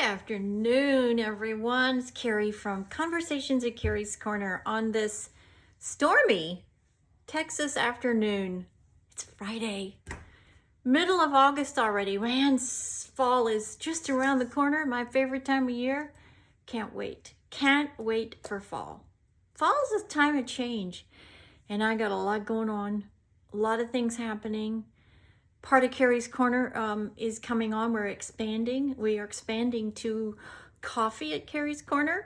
afternoon, everyone. It's Kerrie from Conversations at Kerrie's Korner on this stormy Texas afternoon. It's Friday, middle of August already. Man, fall is just around the corner. My favorite time of year. Can't wait. Can't wait for fall. Fall is a time of change, and I got a lot going on, a lot of things happening. Part of Kerrie's Korner is coming on. We're expanding. We are expanding to coffee at Kerrie's Korner.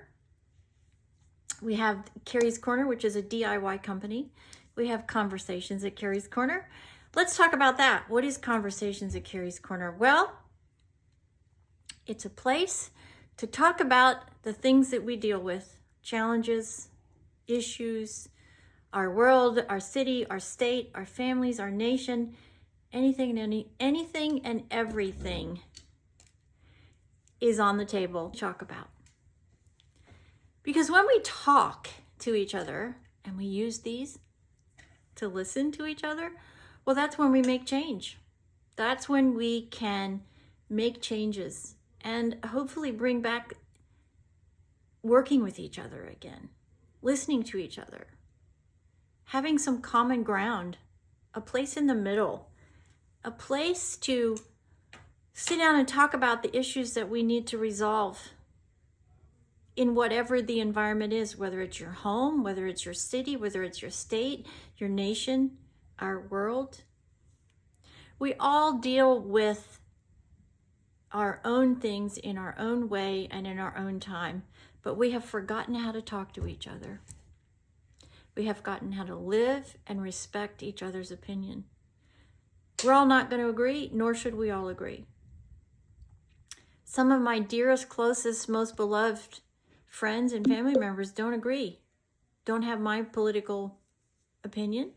We have Kerrie's Korner, which is a DIY company. We have Conversations at Kerrie's Korner. Let's talk about that. What is Conversations at Kerrie's Korner? Well, it's a place to talk about the things that we deal with, challenges, issues, our world, our city, our state, our families, our nation. Anything and everything is on the table to talk about. Because when we talk to each other and we use these to listen to each other, well, that's when we make change. That's when we can make changes and hopefully bring back working with each other again, listening to each other, having some common ground, a place in the middle. A place to sit down and talk about the issues that we need to resolve in whatever the environment is, whether it's your home, whether it's your city, whether it's your state, your nation, our world. We all deal with our own things in our own way and in our own time, but we have forgotten how to talk to each other. We have forgotten how to live and respect each other's opinion. We're all not going to agree, nor should we all agree. Some of my dearest, closest, most beloved friends and family members don't agree, don't have my political opinion,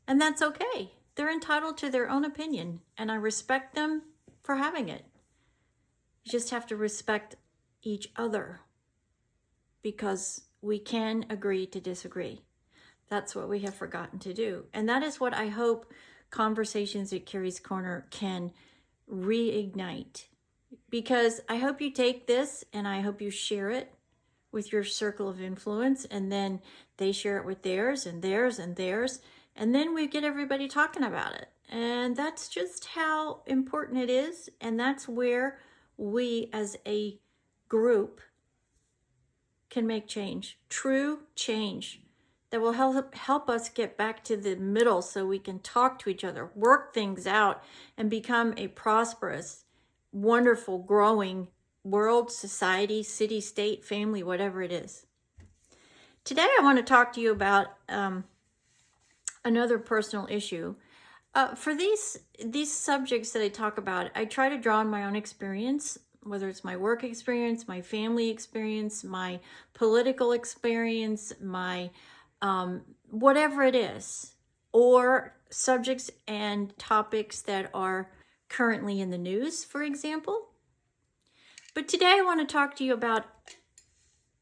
and that's okay. They're entitled to their own opinion, and I respect them for having it. You just have to respect each other because we can agree to disagree. That's what we have forgotten to do, and that is what I hope Conversations at Kerrie's Korner can reignite, because I hope you take this and I hope you share it with your circle of influence, and then they share it with theirs and theirs and theirs, and then we get everybody talking about it. And that's just how important it is, and that's where we as a group can make change, true change, that will help us get back to the middle so we can talk to each other, work things out, and become a prosperous, wonderful, growing world, society, city, state, family, whatever it is. Today I want to talk to you about another personal issue. For these subjects that I talk about, I try to draw on my own experience, whether it's my work experience, my family experience, my political experience, my whatever it is, or subjects and topics that are currently in the news, for example. But today I want to talk to you about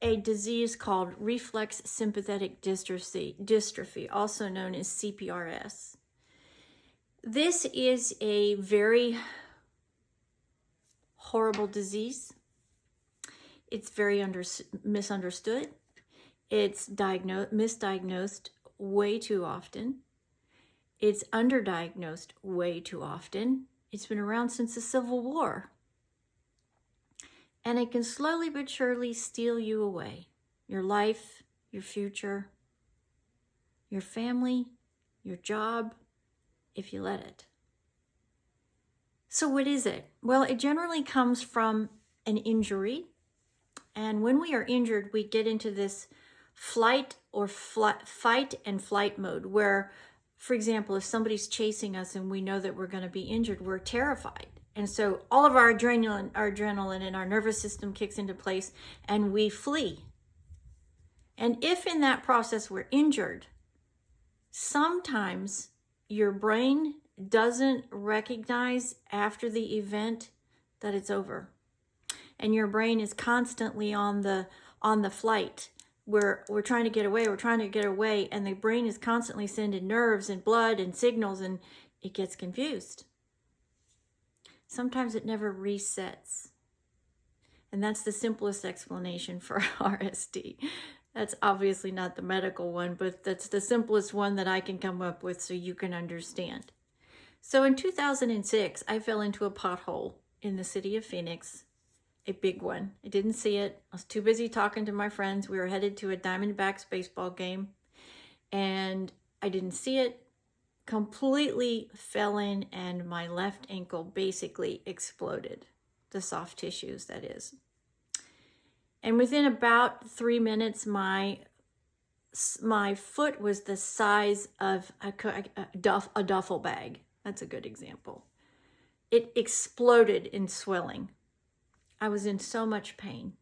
a disease called reflex sympathetic dystrophy, also known as CPRS. This is a very horrible disease. It's very misunderstood. It's misdiagnosed way too often. It's underdiagnosed way too often. It's been around since the Civil War. And it can slowly but surely steal you away. Your life, your future, your family, your job, if you let it. So what is it? Well, it generally comes from an injury. And when we are injured, we get into this fight and flight mode where, for example, if somebody's chasing us and we know that we're going to be injured, we're terrified. And so all of our adrenaline and our nervous system kicks into place and we flee. And if in that process we're injured, sometimes your brain doesn't recognize after the event that it's over. And your brain is constantly on the flight. We're trying to get away, and the brain is constantly sending nerves and blood and signals, and it gets confused. Sometimes it never resets. And that's the simplest explanation for RSD. That's obviously not the medical one, but that's the simplest one that I can come up with so you can understand. So in 2006, I fell into a pothole in the city of Phoenix, a big one. I didn't see it. I was too busy talking to my friends. We were headed to a Diamondbacks baseball game, and I didn't see it. Completely fell in, and my left ankle basically exploded. The soft tissues, that is. And within about 3 minutes, my foot was the size of a duffel bag. That's a good example. It exploded in swelling. I was in so much pain.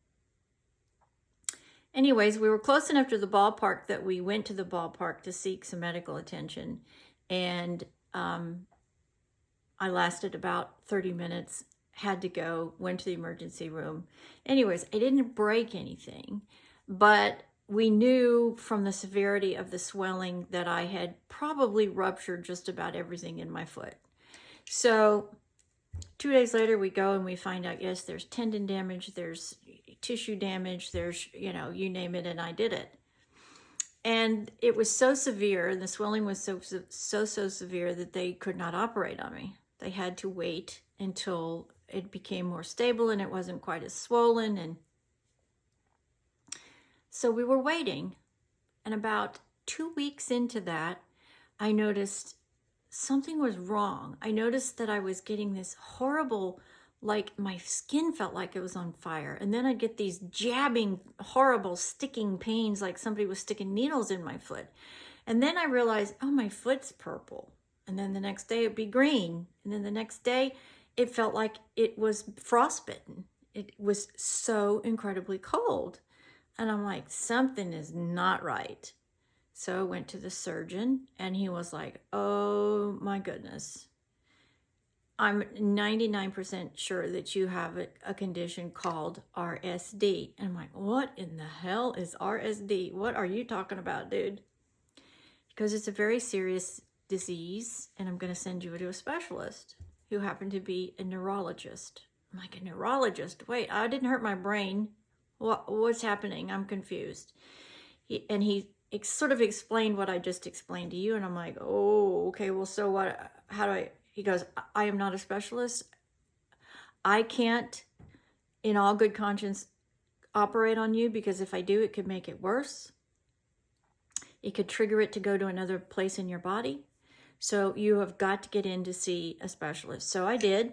Anyways, we were close enough to the ballpark that we went to the ballpark to seek some medical attention. And I lasted about 30 minutes, had to go, went to the emergency room. Anyways, I didn't break anything, but we knew from the severity of the swelling that I had probably ruptured just about everything in my foot. So 2 days later, we go and we find out, yes, there's tendon damage, there's tissue damage, there's, you name it, and I did it. And it was so severe, and the swelling was so severe that they could not operate on me. They had to wait until it became more stable and it wasn't quite as swollen. And so we were waiting. And about 2 weeks into that, I noticed something was wrong. I noticed that I was getting this horrible, like my skin felt like it was on fire. And then I'd get these jabbing, horrible, sticking pains like somebody was sticking needles in my foot. And then I realized, oh, my foot's purple. And then the next day it'd be green. And then the next day it felt like it was frostbitten. It was so incredibly cold. And I'm like, something is not right. So I went to the surgeon and he was like, oh my goodness. I'm 99% sure that you have a condition called RSD. And I'm like, what in the hell is RSD? What are you talking about, dude? Because it's a very serious disease, and I'm going to send you to a specialist who happened to be a neurologist. I'm like, a neurologist? Wait, I didn't hurt my brain. What's happening? I'm confused. He sort of explained what I just explained to you, and I'm like, oh, okay, well, so what? How do I? He goes, I am not a specialist. I can't, in all good conscience, operate on you, because if I do, it could make it worse. It could trigger it to go to another place in your body. So you have got to get in to see a specialist. So I did.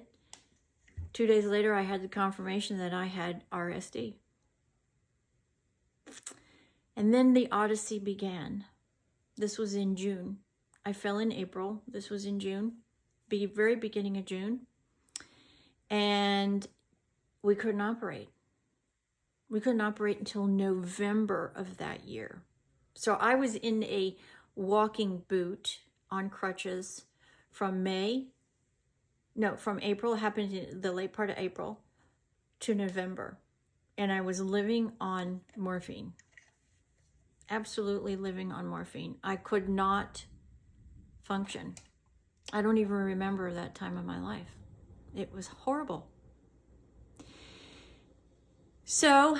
2 days later, I had the confirmation that I had RSD. And then the odyssey began. This was in June. I fell in April. This was in June. Very beginning of June. And we couldn't operate. We couldn't operate until November of that year. So I was in a walking boot on crutches from April, it happened in the late part of April, to November. And I was living on morphine. Absolutely living on morphine. I could not function. I don't even remember that time of my life. It was horrible. So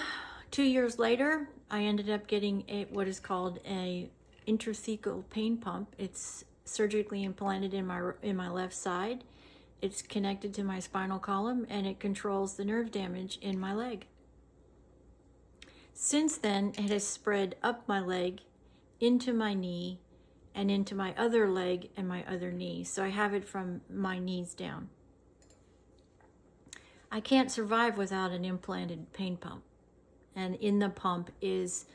2 years later, I ended up getting what is called a intrathecal pain pump. It's surgically implanted in my left side. It's connected to my spinal column, and it controls the nerve damage in my leg. Since then, it has spread up my leg, into my knee, and into my other leg and my other knee. So I have it from my knees down. I can't survive without an implanted pain pump. And in the pump is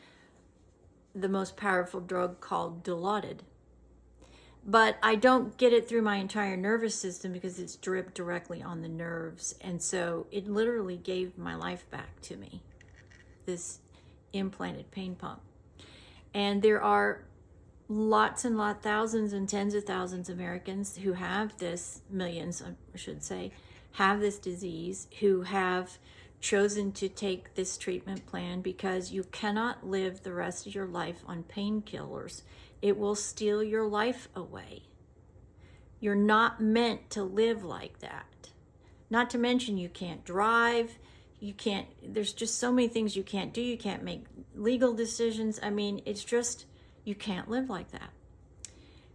the most powerful drug called Dilaudid. But I don't get it through my entire nervous system because it's dripped directly on the nerves. And so it literally gave my life back to me, this implanted pain pump. And there are lots and thousands and tens of thousands of Americans who have this, millions, I should say, have this disease, who have chosen to take this treatment plan because you cannot live the rest of your life on painkillers. It will steal your life away. You're not meant to live like that. Not to mention you can't drive, You can't, there's just so many things you can't do. You can't make legal decisions. I mean, it's just, you can't live like that.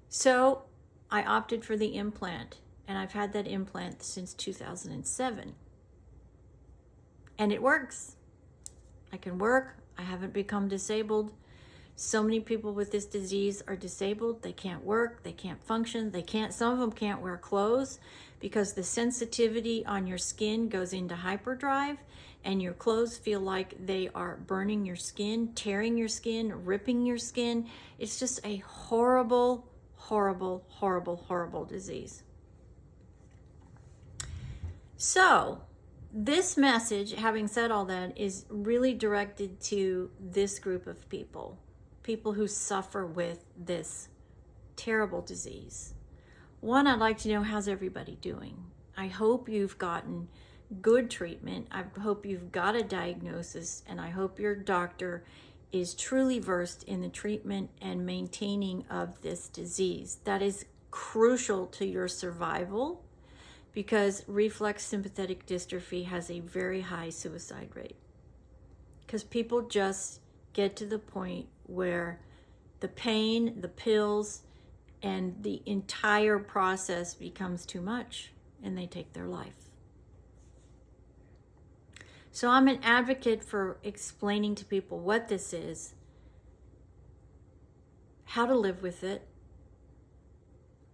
So I opted for the implant, and I've had that implant since 2007. And it works. I can work. I haven't become disabled. So many people with this disease are disabled. They can't work. They can't function. Some of them can't wear clothes because the sensitivity on your skin goes into hyperdrive, and your clothes feel like they are burning your skin, tearing your skin, ripping your skin. It's just a horrible, horrible, horrible, horrible disease. So this message, having said all that, is really directed to this group of people who suffer with this terrible disease. One, I'd like to know, how's everybody doing? I hope you've gotten good treatment. I hope you've got a diagnosis, and I hope your doctor is truly versed in the treatment and maintaining of this disease. That is crucial to your survival, because reflex sympathetic dystrophy has a very high suicide rate. Because people just get to the point where the pain, the pills, and the entire process becomes too much, and they take their life. So I'm an advocate for explaining to people what this is, how to live with it,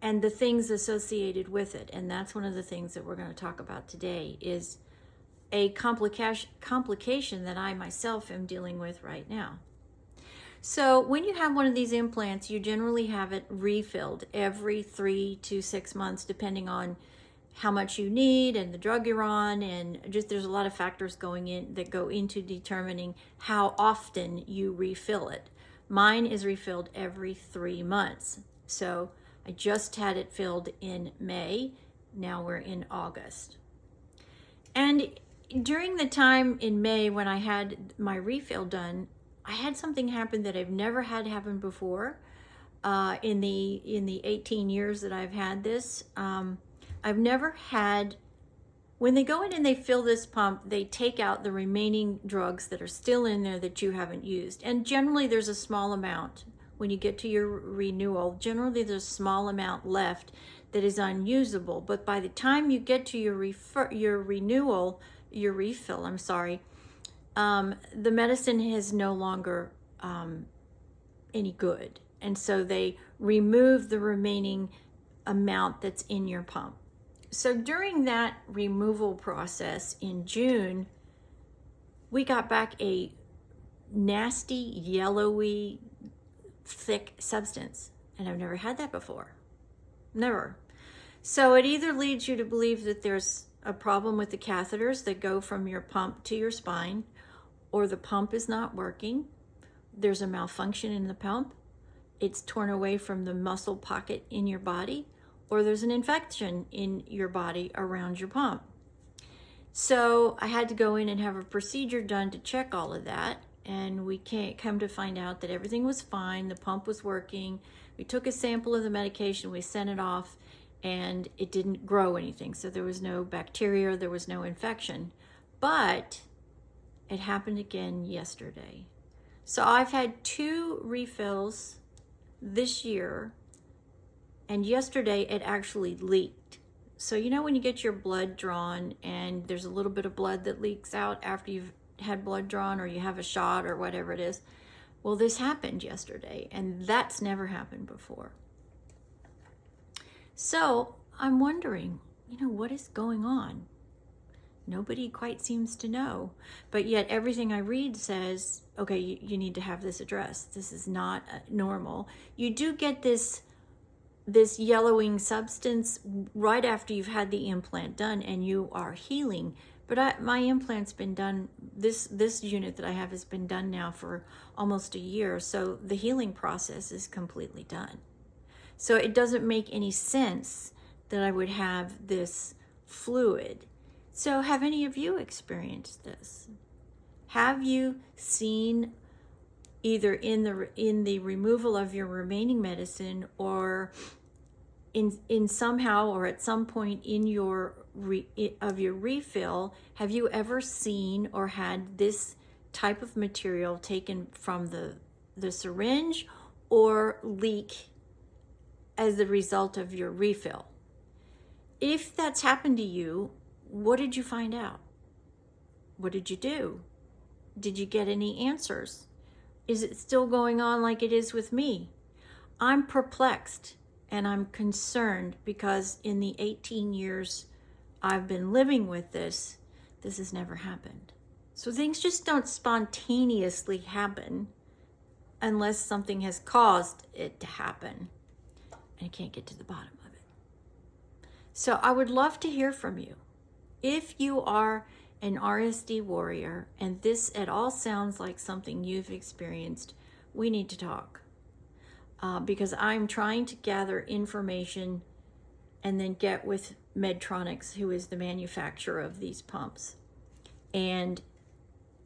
and the things associated with it. And that's one of the things that we're going to talk about today, is a complication that I myself am dealing with right now. So when you have one of these implants, you generally have it refilled every 3 to 6 months, depending on how much you need and the drug you're on, and just there's a lot of factors go into determining how often you refill it. Mine is refilled every 3 months. So I just had it filled in May. Now we're in August. And during the time in May when I had my refill done, I had something happen that I've never had happen before in the 18 years that I've had this. I've never had, when they go in and they fill this pump, they take out the remaining drugs that are still in there that you haven't used. And generally there's a small amount. When you get to your renewal, generally there's a small amount left that is unusable. But by the time you get to your refill, the medicine is no longer any good. And so they remove the remaining amount that's in your pump. So during that removal process in June, we got back a nasty, yellowy, thick substance. And I've never had that before. Never. So it either leads you to believe that there's a problem with the catheters that go from your pump to your spine, or the pump is not working. There's a malfunction in the pump. It's torn away from the muscle pocket in your body, or there's an infection in your body around your pump. So I had to go in and have a procedure done to check all of that. And we can't come to find out that everything was fine. The pump was working. We took a sample of the medication, we sent it off, and it didn't grow anything. So there was no bacteria, there was no infection. But it happened again yesterday. So I've had 2 refills this year, and yesterday it actually leaked. So you know when you get your blood drawn and there's a little bit of blood that leaks out after you've had blood drawn, or you have a shot or whatever it is? Well, this happened yesterday, and that's never happened before. So I'm wondering, what is going on? Nobody quite seems to know, but yet everything I read says, okay, you need to have this addressed. This is not normal. You do get this yellowing substance right after you've had the implant done and you are healing. But my implant's been done, this unit that I have has been done now for almost a year, so the healing process is completely done. So it doesn't make any sense that I would have this fluid. So have any of you experienced this? Have you seen, either in the removal of your remaining medicine, or in somehow or at some point in your your refill, have you ever seen or had this type of material taken from the syringe or leak as the result of your refill? If that's happened to you, what did you find out? What did you do? Did you get any answers? Is it still going on like it is with me? I'm perplexed and I'm concerned because in the 18 years I've been living with this has never happened. So things just don't spontaneously happen unless something has caused it to happen. And I can't get to the bottom of it. So I would love to hear from you. If you are an RSD warrior and this at all sounds like something you've experienced, we need to talk. Because I'm trying to gather information and then get with Medtronics, who is the manufacturer of these pumps, and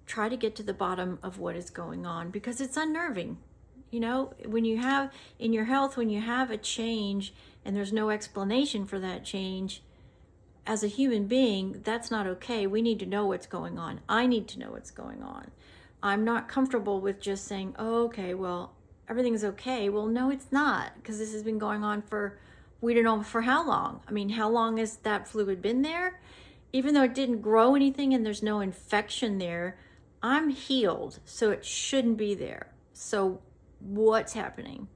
try to get to the bottom of what is going on, because it's unnerving. You know, when you have in your health, when you have a change and there's no explanation for that change, as a human being, that's not okay. We need to know what's going on. I need to know what's going on. I'm not comfortable with just saying, oh, okay, well, everything's okay. Well, no, it's not, because this has been going on for, we don't know for how long. I mean, how long has that fluid been there? Even though it didn't grow anything and there's no infection there, I'm healed, so it shouldn't be there. So what's happening?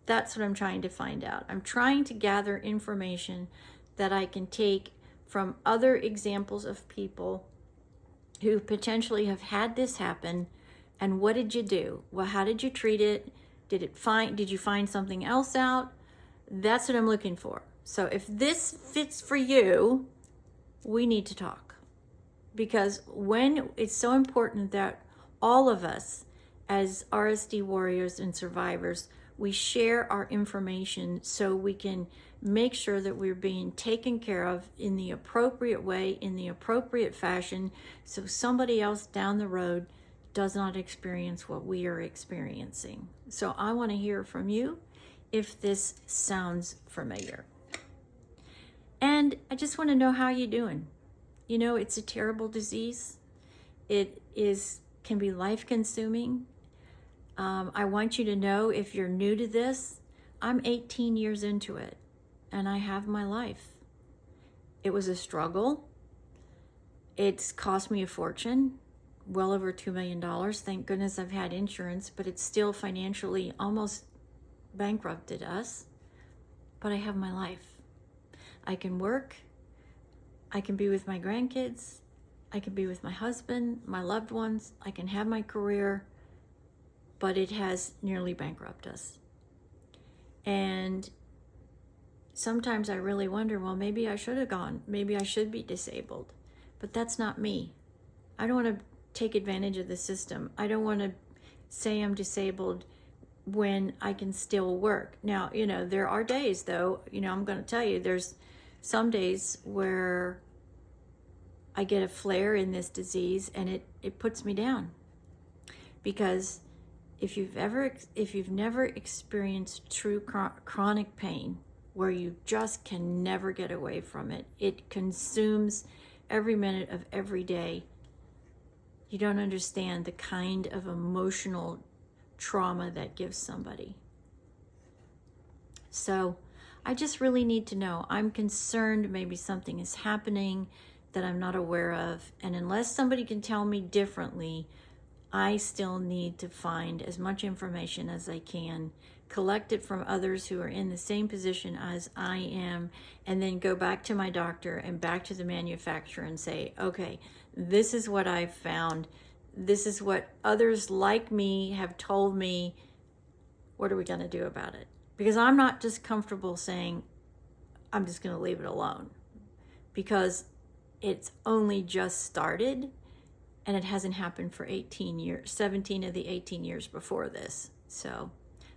That's what I'm trying to find out. I'm trying to gather information that I can take from other examples of people who potentially have had this happen. And what did you do? Well, how did you treat it? Did you find something else out? That's what I'm looking for. So if this fits for you, we need to talk. Because when it's so important that all of us as RSD warriors and survivors, we share our information so we can make sure that we're being taken care of in the appropriate way, in the appropriate fashion, so somebody else down the road does not experience what we are experiencing. So I want to hear from you if this sounds familiar. And I just want to know how you're doing. You know, it's a terrible disease. It can be life-consuming. I want you to know, if you're new to this, I'm 18 years into it, and I have my life. It was a struggle. It's cost me a fortune, well over $2 million. Thank goodness I've had insurance, but it's still financially almost bankrupted us. But I have my life. I can work. I can be with my grandkids. I can be with my husband, my loved ones. I can have my career, but it has nearly bankrupted us. And sometimes I really wonder, well, maybe I should have gone. Maybe I should be disabled. But that's not me. I don't want to take advantage of the system. I don't want to say I'm disabled when I can still work. Now, you know, there are days, though, you know, I'm going to tell you, there's some days where I get a flare in this disease and it puts me down. Because if you've never experienced true chronic pain, where you just can never get away from it, it consumes every minute of every day, you don't understand the kind of emotional trauma that gives somebody. So I just really need to know. I'm concerned maybe something is happening that I'm not aware of. And unless somebody can tell me differently, I still need to find as much information as I can, collect it from others who are in the same position as I am, and then go back to my doctor and back to the manufacturer and say, okay, this is what I've found. This is what others like me have told me. What are we going to do about it? Because I'm not just comfortable saying, I'm just going to leave it alone. Because it's only just started, and it hasn't happened for 18 years, 17 of the 18 years before this. So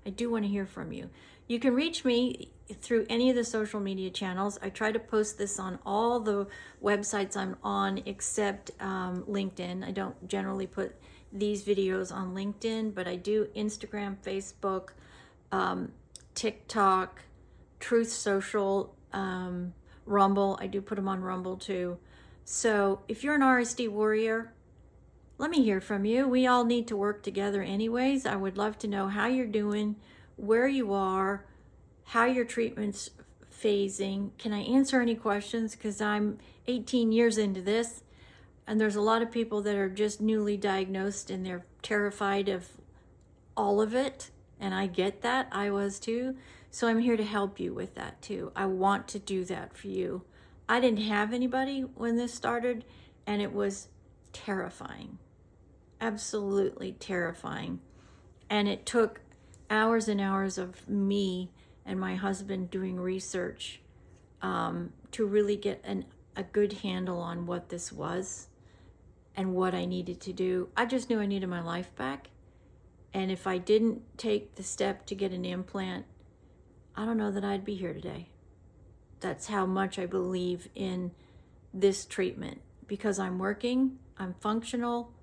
I do want to hear from you. You can reach me through any of the social media channels. I try to post this on all the websites I'm on except LinkedIn. I don't generally put these videos on LinkedIn, but I do Instagram, Facebook, TikTok, Truth Social, Rumble. I do put them on Rumble too. So if you're an RSD warrior, let me hear from you. We all need to work together anyways. I would love to know how you're doing, where you are, how your treatment's phasing. Can I answer any questions? Because I'm 18 years into this, and there's a lot of people that are just newly diagnosed and they're terrified of all of it. And I get that. I was too. So I'm here to help you with that too. I want to do that for you. I didn't have anybody when this started, and it was terrifying. Absolutely terrifying. And it took hours and hours of me and my husband doing research to really get a good handle on what this was and what I needed to do. I just knew I needed my life back. And if I didn't take the step to get an implant, I don't know that I'd be here today. That's how much I believe in this treatment, because I'm working, I'm functional,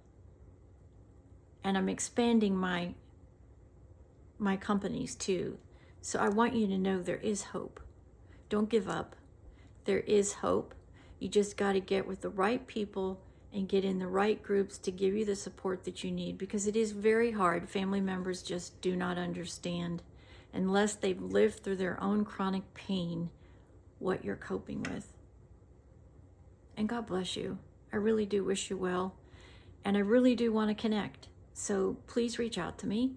and I'm expanding my companies too. So I want you to know there is hope. Don't give up. There is hope. You just got to get with the right people and get in the right groups to give you the support that you need, because it is very hard. Family members just do not understand, unless they've lived through their own chronic pain, what you're coping with. And God bless you. I really do wish you well. And I really do want to connect. So please reach out to me.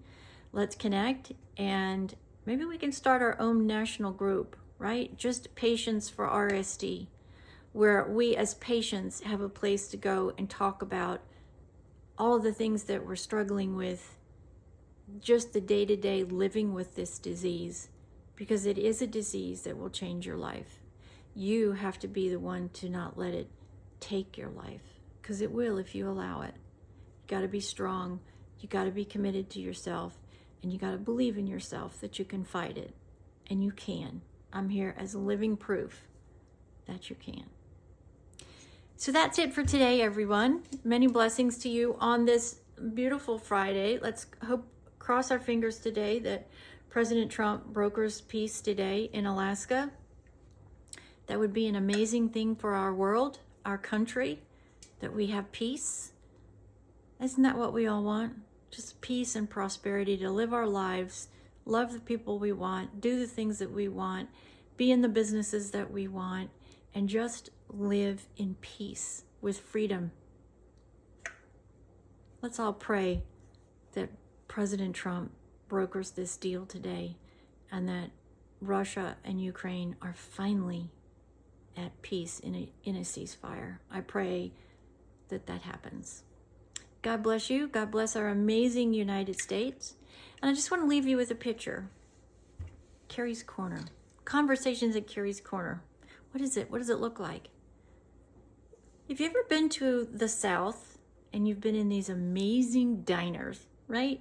Let's connect, and maybe we can start our own national group, right? Just Patients for RSD, where we as patients have a place to go and talk about all of the things that we're struggling with, just the day-to-day living with this disease, because it is a disease that will change your life. You have to be the one to not let it take your life, because it will if you allow it. You got to be strong. You got to be committed to yourself, and you got to believe in yourself that you can fight it, and you can. I'm here as living proof that you can. So that's it for today, everyone. Many blessings to you on this beautiful Friday. Let's cross our fingers today that President Trump brokers peace today in Alaska. That would be an amazing thing for our world, our country, that we have peace. Isn't that what we all want? Just peace and prosperity to live our lives, love the people we want, do the things that we want, be in the businesses that we want, and just live in peace with freedom. Let's all pray that President Trump brokers this deal today, and that Russia and Ukraine are finally at peace in a ceasefire. I pray that that happens. God bless you. God bless our amazing United States. And I just want to leave you with a picture. Kerrie's Korner. Konversations at Kerrie's Korner. What is it? What does it look like? If you've ever been to the South and you've been in these amazing diners, right?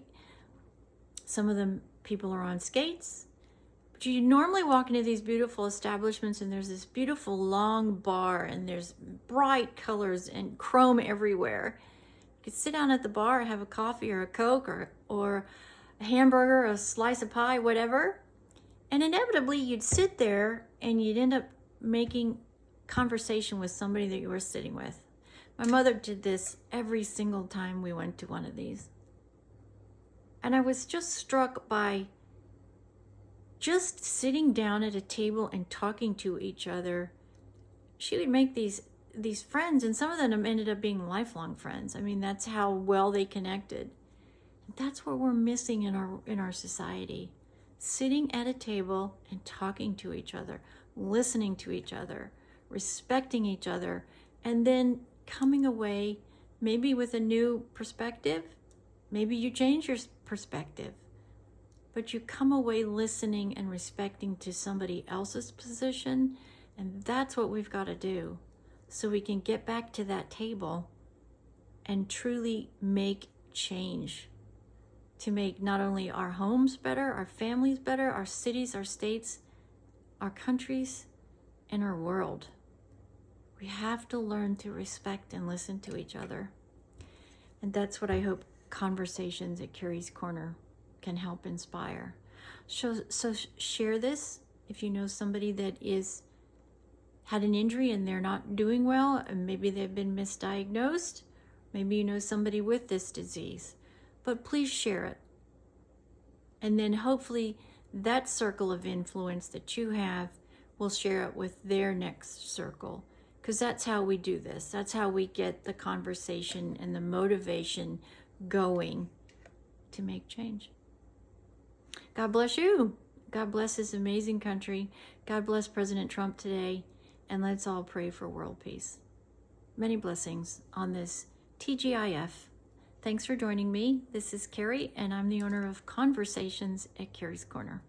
Some of them people are on skates. But you normally walk into these beautiful establishments and there's this beautiful long bar and there's bright colors and chrome everywhere. You could sit down at the bar, have a coffee or a Coke or a hamburger, a slice of pie, whatever. And inevitably you'd sit there and you'd end up making conversation with somebody that you were sitting with. My mother did this every single time we went to one of these. And I was just struck by just sitting down at a table and talking to each other. She would make these friends, and some of them ended up being lifelong friends. I mean, that's how well they connected. That's what we're missing in our society. Sitting at a table and talking to each other, listening to each other, respecting each other, and then coming away maybe with a new perspective. Maybe you change your perspective, but you come away listening and respecting to somebody else's position, and that's what we've got to do so we can get back to that table and truly make change to make not only our homes better, our families better, our cities, our states, our countries, and our world. We have to learn to respect and listen to each other. And that's what I hope Konversations at Kerrie's Korner can help inspire. So share this if you know somebody that is had an injury and they're not doing well, and maybe they've been misdiagnosed. Maybe you know somebody with this disease, but please share it. And then hopefully that circle of influence that you have will share it with their next circle, because that's how we do this. That's how we get the conversation and the motivation going to make change. God bless you. God bless this amazing country. God bless President Trump today. And let's all pray for world peace. Many blessings on this TGIF. Thanks for joining me. This is Kerrie, and I'm the owner of Konversations at Kerrie's Korner.